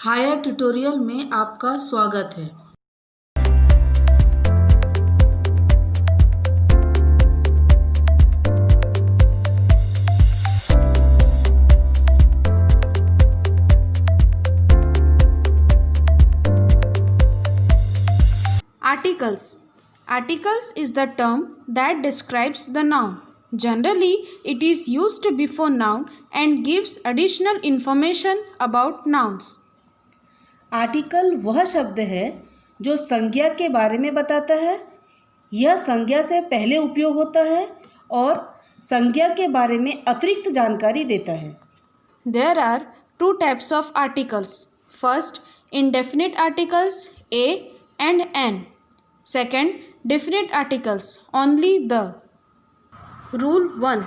Higher tutorial में आपका स्वागत है। Articles. Articles is the term that describes the noun. Generally, it is used before noun and gives additional information about nouns. Article वह शब्द है जो संज्ञा के बारे में बताता है। यह संज्ञा से पहले उपयोग होता है और संज्ञा के बारे में अतिरिक्त जानकारी देता है। There are two types of articles. First, indefinite articles a and an. Second, definite articles only the. Rule 1.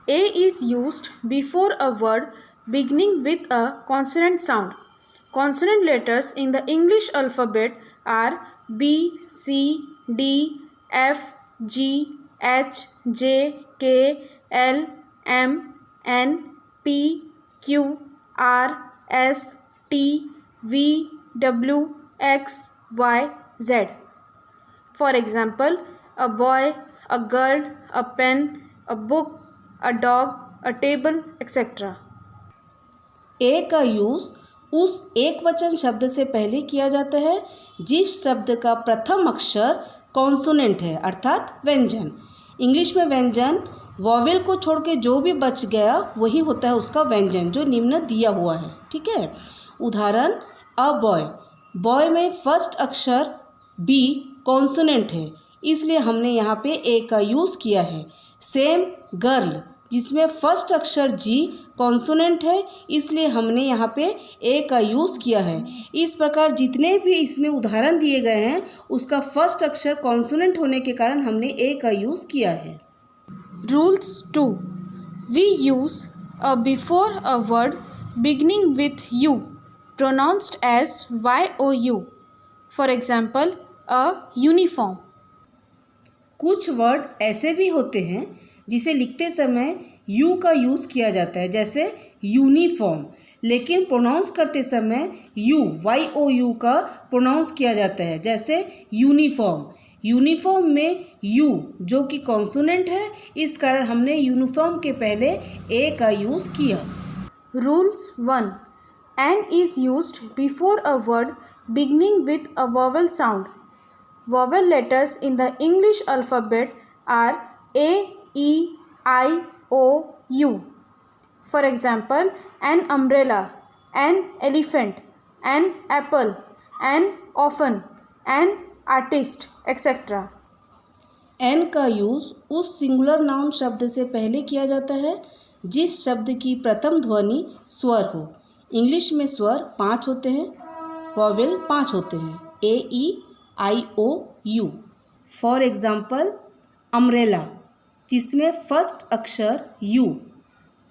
A is used before a word beginning with a consonant sound. Consonant letters in the English alphabet are B, C, D, F, G, H, J, K, L, M, N, P, Q, R, S, T, V, W, X, Y, Z. For example, a boy, a girl, a pen, a book, a dog, a table, etc. ए का use उस एक वचन शब्द से पहले किया जाता है जिस शब्द का प्रथम अक्षर कॉन्सोनेंट है, अर्थात व्यंजन। इंग्लिश में व्यंजन वॉवेल को छोड़ के जो भी बच गया वही होता है उसका व्यंजन, जो निम्न दिया हुआ है। ठीक है, उदाहरण अ बॉय। बॉय में फर्स्ट अक्षर बी कॉन्सोनेंट है, इसलिए हमने यहाँ पे ए का यूज़ किया है। सेम गर्ल, जिसमें फर्स्ट अक्षर जी कॉन्सोनेंट है, इसलिए हमने यहाँ पे ए का यूज़ किया है। इस प्रकार जितने भी इसमें उदाहरण दिए गए हैं उसका फर्स्ट अक्षर कॉन्सोनेंट होने के कारण हमने ए का यूज़ किया है। Rules 2. We use a before a word beginning with U, pronounced as Y-O-U. For example, a uniform. कुछ वर्ड ऐसे भी होते हैं जिसे लिखते समय यू का यूज़ किया जाता है, जैसे यूनिफॉर्म, लेकिन प्रोनाउंस करते समय यू YOU का प्रोनाउंस किया जाता है, जैसे यूनिफॉर्म। यूनिफॉर्म में यू जो कि कॉन्सोनेंट है, इस कारण हमने यूनिफॉर्म के पहले ए का यूज़ किया। Rules 1. An is used before a word beginning with a vowel sound. Vowel letters in the English alphabet are A, E, I, O, U. For example, an umbrella, an elephant, an apple, an orphan, an artist, etc. An का use उस singular noun शब्द से पहले किया जाता है जिस शब्द की प्रथम ध्वनि स्वर हो। इंग्लिश में स्वर 5 होते हैं, वॉवेल 5 होते हैं, AEIOU। फॉर एग्ज़ाम्पल अम्ब्रेला, जिसमें फर्स्ट अक्षर यू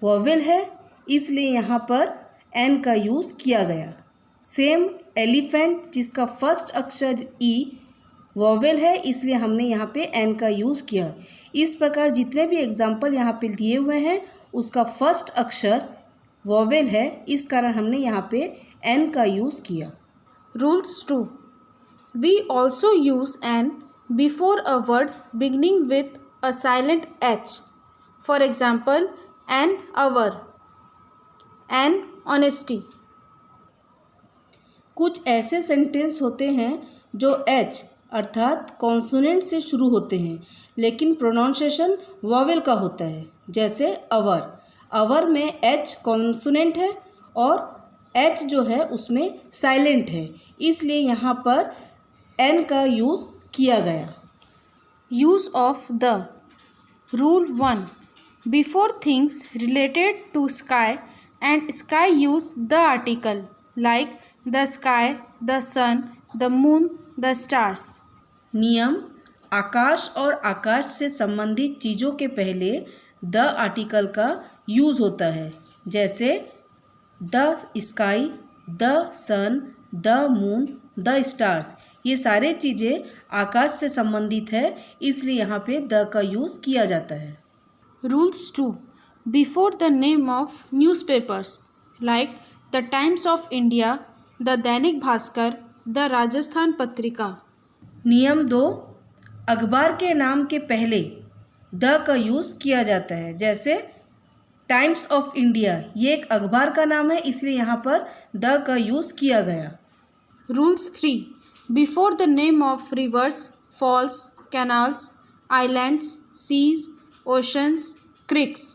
वॉवेल है, इसलिए यहाँ पर एन का यूज़ किया गया। सेम एलिफेंट, जिसका फर्स्ट अक्षर ई वॉवेल है, इसलिए हमने यहाँ पे एन का यूज़ किया। इस प्रकार जितने भी एग्जाम्पल यहाँ पे दिए हुए हैं उसका फर्स्ट अक्षर वॉवेल है, इस कारण हमने यहाँ पे एन का यूज़ किया। Rules 2. We also use an before a word beginning with a silent H. For example, an hour, an honesty. कुछ ऐसे सेंटेंस होते हैं जो एच अर्थात कॉन्सोनेंट से शुरू होते हैं लेकिन प्रोनाउंसिएशन वॉवेल का होता है, जैसे अवर। अवर में एच कॉन्सोनेंट है और एच जो है उसमें साइलेंट है, इसलिए यहाँ पर एन का यूज़ किया गया। Use of the. Rule 1. Before things related to sky and sky use the article like the sky, the sun, the moon, the stars. नियम: आकाश और आकाश से संबंधित चीज़ों के पहले द आर्टिकल का यूज़ होता है, जैसे the sky, the sun, the moon, the stars. ये सारे चीज़ें आकाश से संबंधित है, इसलिए यहाँ पे द का यूज़ किया जाता है। Rules 2. Before the name of newspapers like the Times of India, the Dainik Bhaskar, the Rajasthan Patrika. नियम 2, अखबार के नाम के पहले द का यूज़ किया जाता है। जैसे टाइम्स ऑफ इंडिया, ये एक अखबार का नाम है, इसलिए यहाँ पर द का यूज़ किया गया। Rules 3, before the name of rivers, falls, canals, islands, seas, oceans, creeks.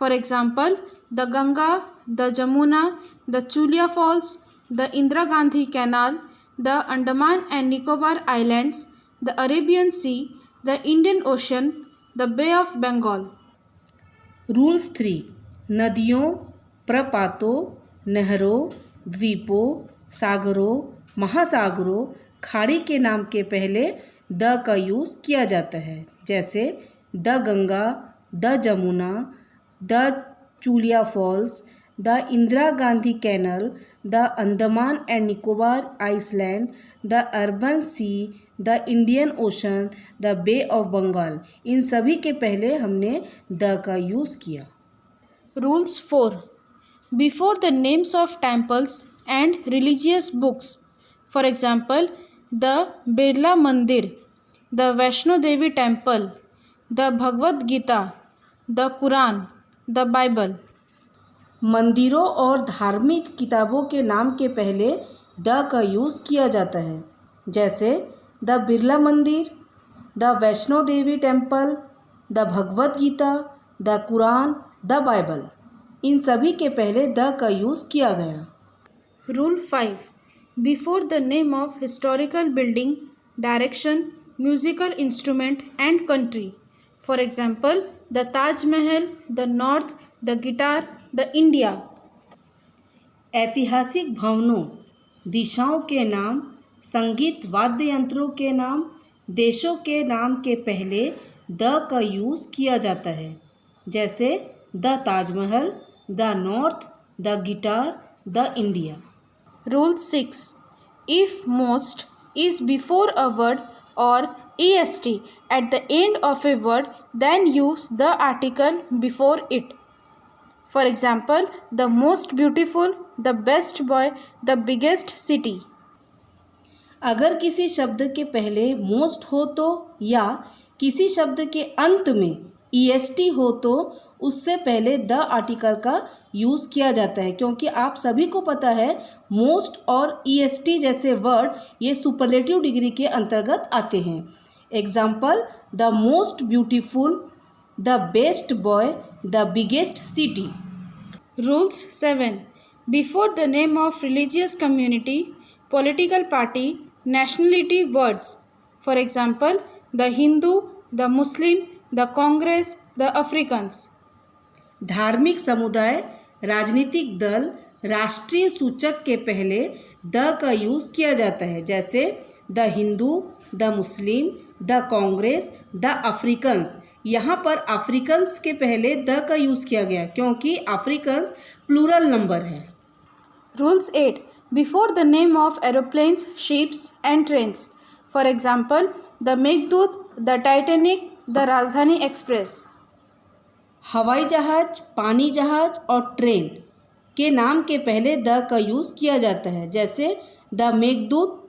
For example, the Ganga, the Jamuna, the Chulia falls, the Indira Gandhi canal, the Andaman and Nicobar islands, the Arabian sea, the Indian ocean, the bay of Bengal. Rules 3, नदियों, प्रपातों, नहरों, द्वीपों, सागरों, महासागरों, खाड़ी के नाम के पहले the का यूज़ किया जाता है। जैसे the Ganga, the Jamuna, the Chulia falls, the Indira Gandhi canal, the Andaman and Nicobar island, the Arabian sea, the Indian ocean, the bay of Bengal. इन सभी के पहले हमने द का यूज़ किया। Rules 4, before the names of temples and religious books. For example, the Birla मंदिर, the Vaishno Devi temple, the Bhagavad Gita, the Quran, the Bible. मंदिरों और धार्मिक किताबों के नाम के पहले द का यूज़ किया जाता है। जैसे द बिरला मंदिर, the Vaishno Devi temple, the Bhagavad Gita, the Quran, the Bible. इन सभी के पहले द का यूज़ किया गया। Rule 5, before the name of historical building, direction, musical instrument and country. For example, the Taj Mahal, the north, the guitar, the India. ऐतिहासिक भवनों, दिशाओं के नाम, संगीत वाद्य यंत्रों के नाम, देशों के नाम के पहले द का यूज़ किया जाता है। जैसे the Taj Mahal, the north, the guitar, the India. Rule 6, if most is before a word or est at the end of a word, then use the article before it. For example, the most beautiful, the best boy, the biggest city. अगर किसी शब्द के पहले most हो तो, या किसी शब्द के अंत में est हो तो उससे पहले द आर्टिकल का यूज़ किया जाता है, क्योंकि आप सभी को पता है मोस्ट और est जैसे वर्ड ये सुपरलेटिव डिग्री के अंतर्गत आते हैं। Example, the most beautiful, the best boy, the biggest city. Rules 7, before the name of religious community, political party, nationality words. For example, the Hindu, the Muslim, the Congress, the Africans. धार्मिक समुदाय, राजनीतिक दल, राष्ट्रीय सूचक के पहले the का use किया जाता है। जैसे the Hindu, the Muslim, the Congress, the Africans. यहाँ पर अफ्रीकन्स के पहले द का यूज़ किया गया क्योंकि अफ्रीकन्स प्लूरल नंबर है। Rules 8, before the name of aeroplanes, ships and trains. For example, the Meghdoot, the Titanic, the Rajdhani Express. हवाई जहाज, पानी जहाज और ट्रेन के नाम के पहले द का यूज़ किया जाता है। जैसे the Meghdoot,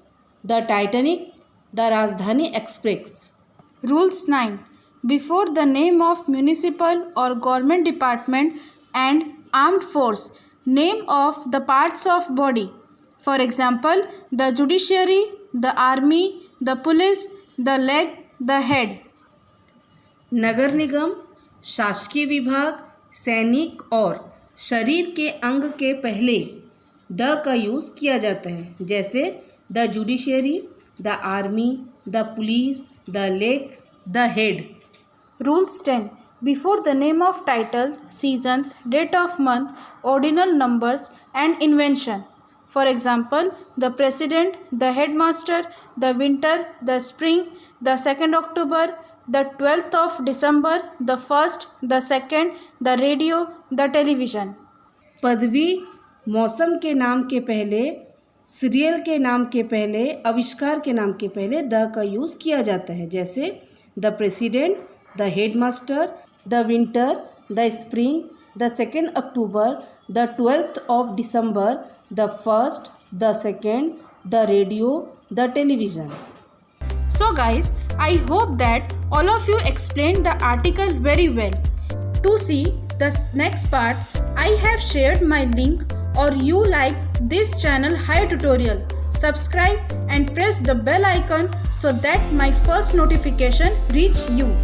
the Titanic, the राजधानी express. Rules 9, before the name of municipal or government department and armed force, name of the parts of body. For example, the judiciary, the army, the police, the leg, the head. नगर निगम, शासकीय विभाग, सैनिक और शरीर के अंग के पहले the का यूज़ किया जाता है। जैसे the judiciary, the army, the police, the leg, the head. Rules 10, before the name of title, seasons, date of month, ordinal numbers and invention. For example, the president, the headmaster, the winter, the spring, the 2nd October, the 12th of December, the 1st, the 2nd, the radio, the television. पदवी, मौसम के नाम के पहले, serial के नाम के पहले, आविष्कार के नाम के पहले द का यूज़ किया जाता है। जैसे the president, the headmaster, the winter, the spring, the 2nd October, the 12th of December, the 1st, the second, the radio, the television. So guys, I hope that all of you explained the article very well. To see the next part, I have shared my link, or you like this channel Higher Tutorial. Subscribe and press the bell icon so that my first notification reach you.